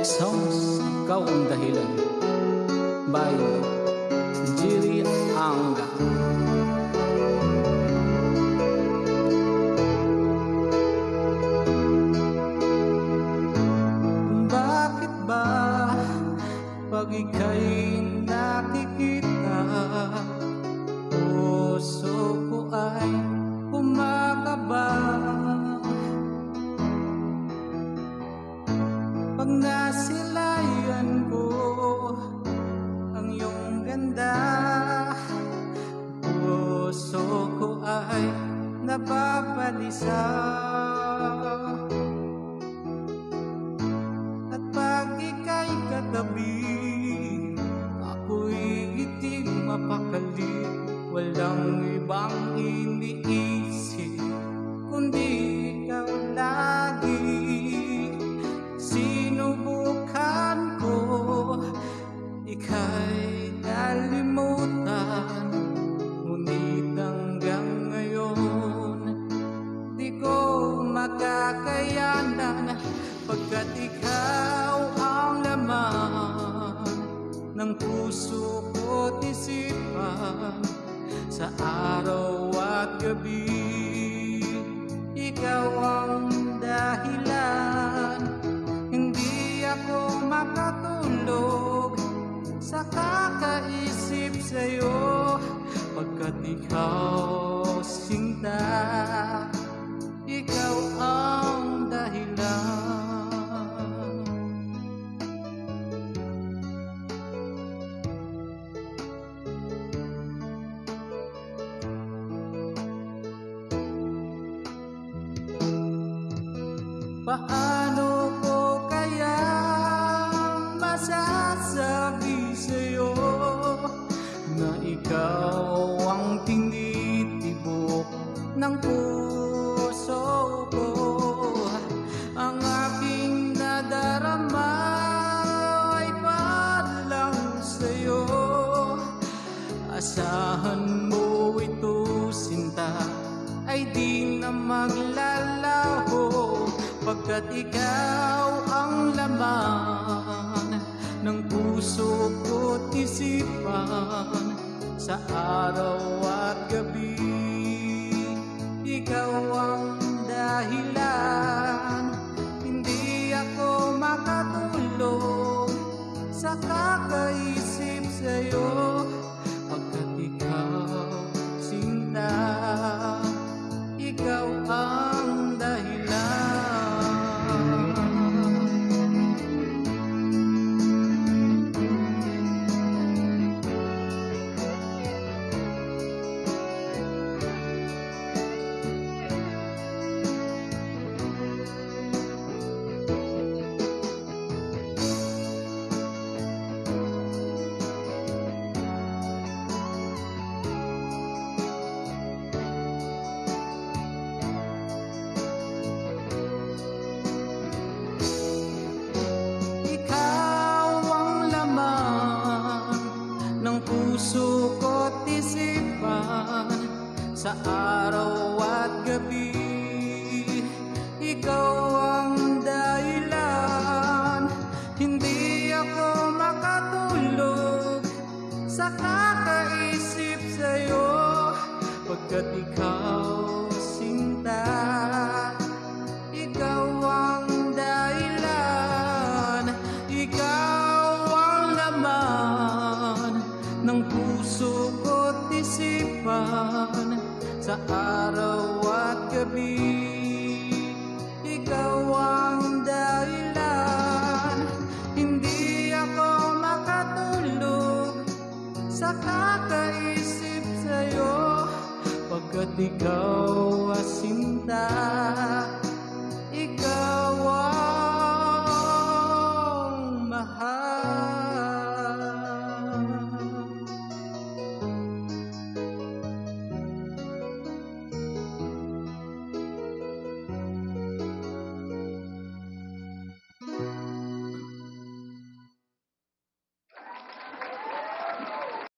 Songs, Ikaw ang Dahilan by Jiri Anga. Bakit ba pag ika'y nakikita, puso ko ay kumakaba? Pag nasilayan ko ang iyong ganda, puso ko ay nababalisa. At pag ika'y katabi, ako'y itim mapakali. Walang ibang iniisip kundi ikaw lagi. Sinubukan ko, ika'y nalimutan, ngunit hanggang ngayon di ko makakayanan, pagkat ikaw ang laman ng puso ko't isipan. Sa araw at gabi, ikaw ang dahilan. Hindi ako makatulog sa kakaisip sa'yo, pagkat ikaw sinta, ikaw ang dahilan. Paano ko kaya masasabi sa'yo na ikaw ang tinitibok ng puso ko? Ang aking nadarama ay padlang sa'yo. Asahan mo ito, sinta, ay di na maglalaho, pagkat ikaw ang laman ng puso ko't isipan. Sa araw at gabi, ikaw ang dahilan. Hindi ako makatulog sa kakaisip sa'yo, pagkat ikaw sinta, ikaw ang dahilan. Puso ko't isipan. Sa araw at gabi, ikaw ang dahilan. Hindi ako makatulog sa kakaisip sa'yo, pagkat ikaw sinta, ikaw ang dahilan. Ikaw ang laman ng puso ko't isipan. Sa araw at gabi, ikaw ang dahilan. Hindi ako makatulog sa kakaisip sa'yo, pagkat ikaw sinta,